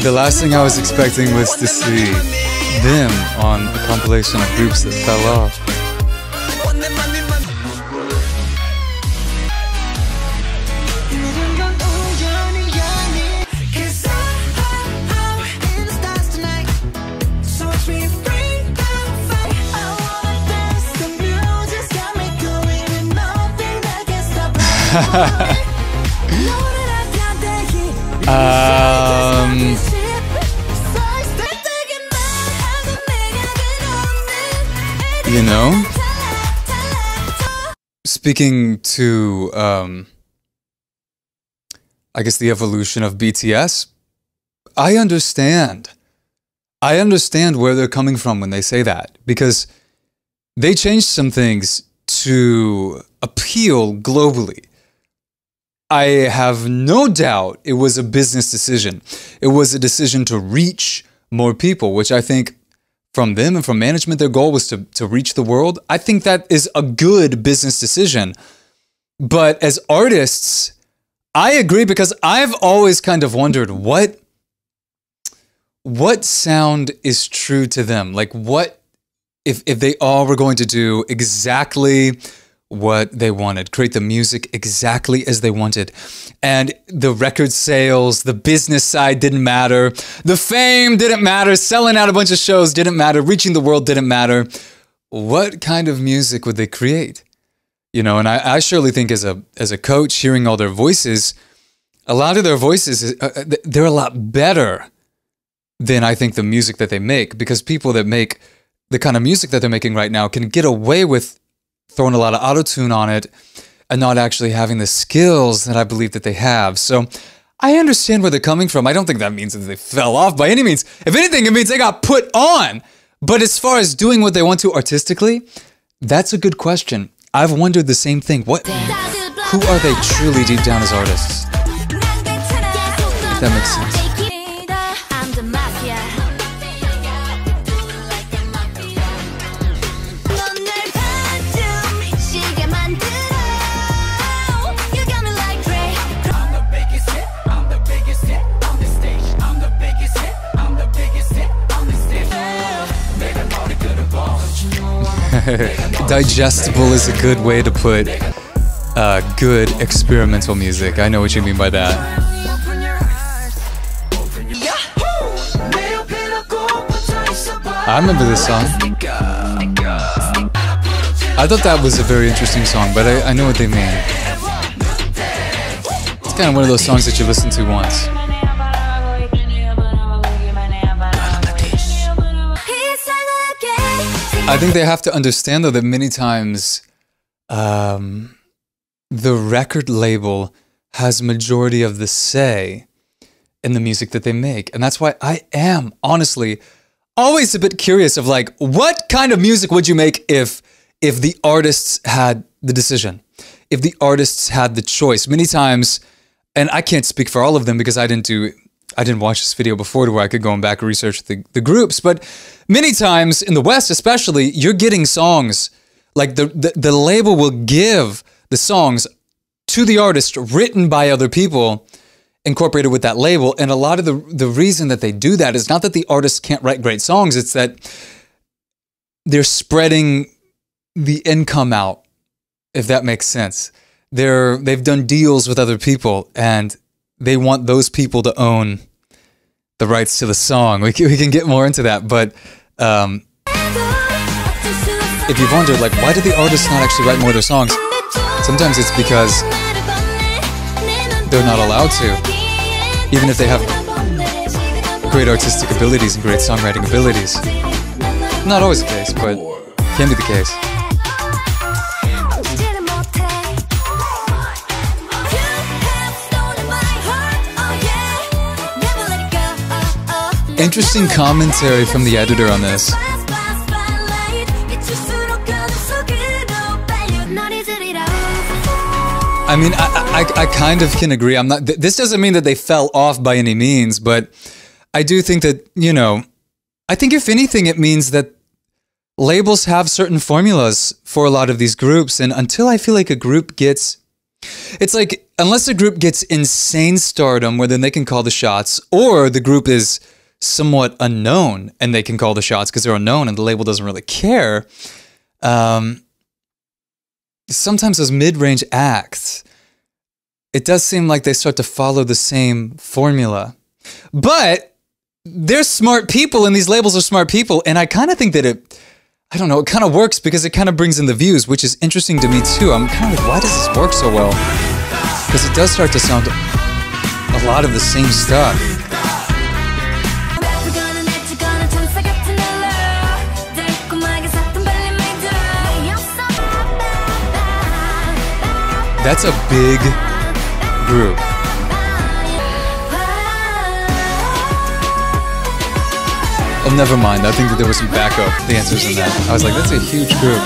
The last thing I was expecting was to see them on a compilation of groups that fell off. You know, speaking to, I guess the evolution of BTS, I understand where they're coming from when they say that, because they changed some things to appeal globally. I have no doubt it was a business decision. It was a decision to reach more people, which I think from them and from management, their goal was to reach the world. I think that is a good business decision. But as artists, I agree, because I've always kind of wondered what sound is true to them? Like, what if they all were going to do exactly what they wanted, create the music exactly as they wanted, and the record sales, the business side didn't matter, the fame didn't matter, selling out a bunch of shows didn't matter, reaching the world didn't matter, what kind of music would they create? You know, and I surely think as a coach, hearing all their voices, a lot of their voices, they're a lot better than I think the music that they make, because people that make the kind of music that they're making right now can get away with throwing a lot of auto-tune on it and not actually having the skills that I believe that they have. So I understand where they're coming from. I don't think that means that they fell off by any means. If anything, it means they got put on. But as far as doing what they want to artistically, that's a good question. I've wondered the same thing. Who are they truly deep down as artists? If that makes sense. Digestible is a good way to put good experimental music. I know what you mean by that. I remember this song. I thought that was a very interesting song, but I know what they mean. It's kind of one of those songs that you listen to once. I think they have to understand, though, that many times the record label has majority of the say in the music that they make. And that's why I am, honestly, always a bit curious of, like, what kind of music would you make if the artists had the decision, if the artists had the choice? Many times, and I can't speak for all of them because I didn't watch this video before to where I could go back and research the groups, but many times in the West especially, you're getting songs, like the label will give the songs to the artist written by other people, incorporated with that label. And a lot of the reason that they do that is not that the artists can't write great songs, it's that they're spreading the income out, if that makes sense. They've done deals with other people, and they want those people to own the rights to the song. We can get more into that, but if you've wondered, like, why do the artists not actually write more of their songs? Sometimes it's because they're not allowed to, even if they have great artistic abilities and great songwriting abilities. Not always the case, but can be the case. Interesting commentary from the editor on this. I mean, I kind of can agree. I'm not. This doesn't mean that they fell off by any means, but I do think that, you know, I think if anything, it means that labels have certain formulas for a lot of these groups, and until I feel like a group gets It's like, unless a group gets insane stardom where then they can call the shots, or the group is somewhat unknown and they can call the shots because they're unknown and the label doesn't really care. Sometimes those mid-range acts, it does seem like they start to follow the same formula. But they're smart people and these labels are smart people, and I kind of think that it kind of works because it kind of brings in the views, which is interesting to me too. I'm kind of like, why does this work so well? Because it does start to sound a lot of the same stuff. That's a big group. Oh, never mind. I think that there was some backup dancers in that. I was like, that's a huge group.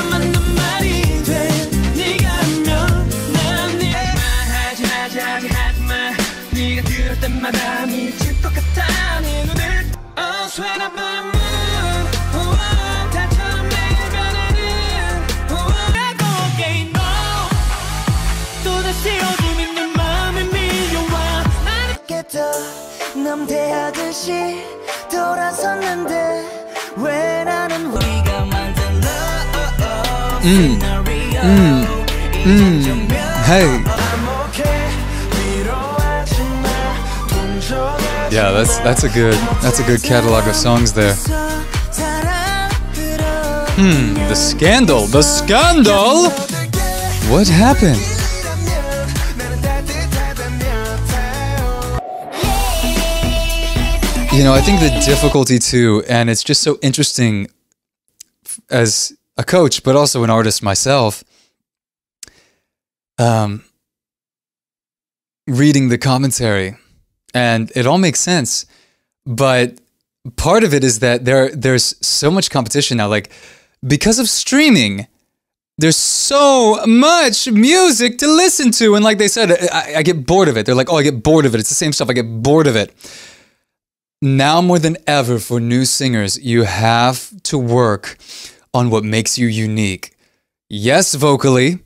Hey. Yeah, that's a good catalog of songs there. The scandal. The scandal? What happened? You know, I think the difficulty too, and it's just so interesting as a coach, but also an artist myself, reading the commentary, and it all makes sense. But part of it is that there's so much competition now, like because of streaming, there's so much music to listen to. And like they said, I get bored of it. They're like, oh, I get bored of it. It's the same stuff. I get bored of it. Now more than ever for new singers, you have to work on what makes you unique. Yes, vocally,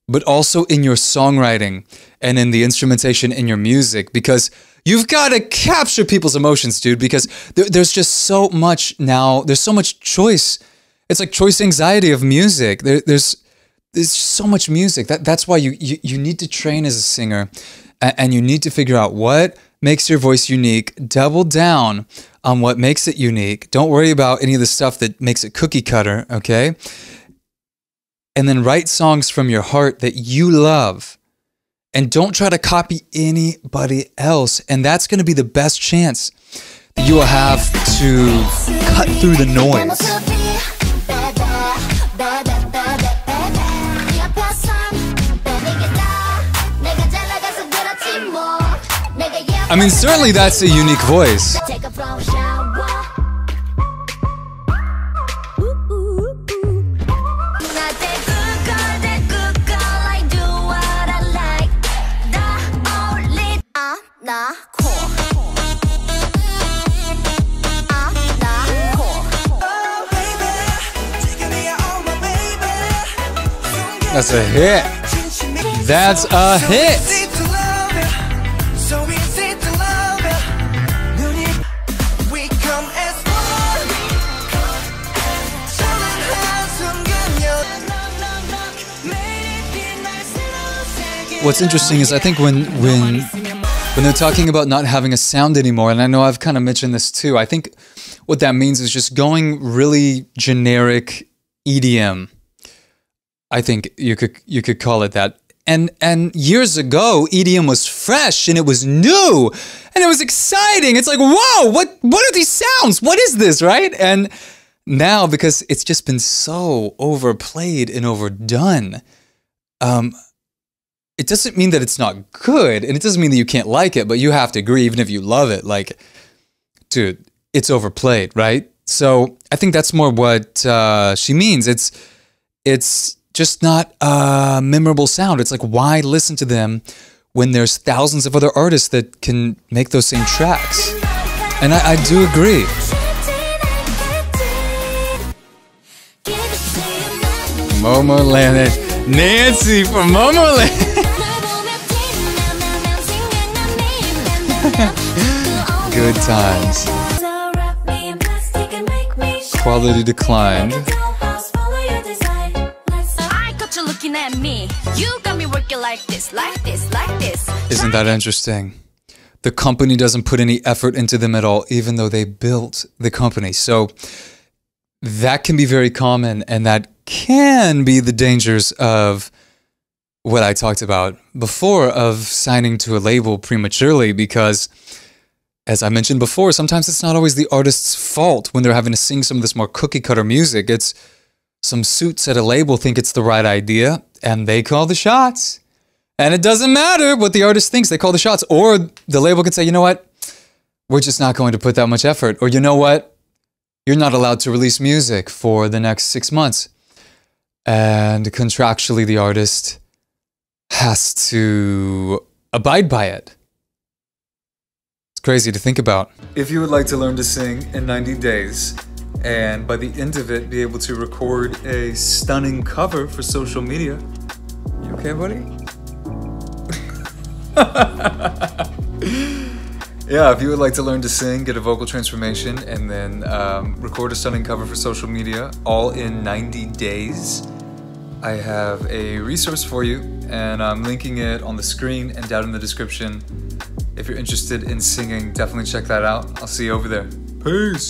but also in your songwriting and in the instrumentation in your music, because you've got to capture people's emotions, dude, because there's just so much now. There's so much choice. It's like choice anxiety of music. There's so much music. That's why you need to train as a singer, and you need to figure out what makes your voice unique. Double down on what makes it unique. Don't worry about any of the stuff that makes it cookie cutter, okay? And then write songs from your heart that you love. And don't try to copy anybody else. And that's going to be the best chance that you will have to cut through the noise. I mean, certainly that's a unique voice. That's a hit. That's a hit. What's interesting is I think when they're talking about not having a sound anymore, and I know I've kind of mentioned this too, I think what that means is just going really generic EDM. I think you could call it that. And years ago, EDM was fresh and it was new and it was exciting. It's like, whoa, what are these sounds? What is this, right? And now, because it's just been so overplayed and overdone, it doesn't mean that it's not good, and it doesn't mean that you can't like it, but you have to agree, even if you love it, like, dude, it's overplayed, right? So I think that's more what she means. It's just not a memorable sound. It's like, why listen to them when there's thousands of other artists that can make those same tracks? And I do agree. Momoland, Nancy from Momoland. Good times. Quality declined. I got you looking at me. You got me working like this, like this, like this. Isn't that interesting? The company doesn't put any effort into them at all, even though they built the company. So that can be very common, and that can be the dangers of what I talked about before, of signing to a label prematurely, because as I mentioned before, sometimes it's not always the artist's fault when they're having to sing some of this more cookie cutter music. It's some suits at a label think it's the right idea and they call the shots. And it doesn't matter what the artist thinks, they call the shots. Or the label could say, you know what, we're just not going to put that much effort. Or you know what, you're not allowed to release music for the next 6 months. And contractually, the artist has to abide by it. It's crazy to think about. If you would like to learn to sing in 90 days, and by the end of it, be able to record a stunning cover for social media. You okay, buddy? Yeah, if you would like to learn to sing, get a vocal transformation, and then record a stunning cover for social media, all in 90 days, I have a resource for you, and I'm linking it on the screen and down in the description. If you're interested in singing, definitely check that out. I'll see you over there. Peace!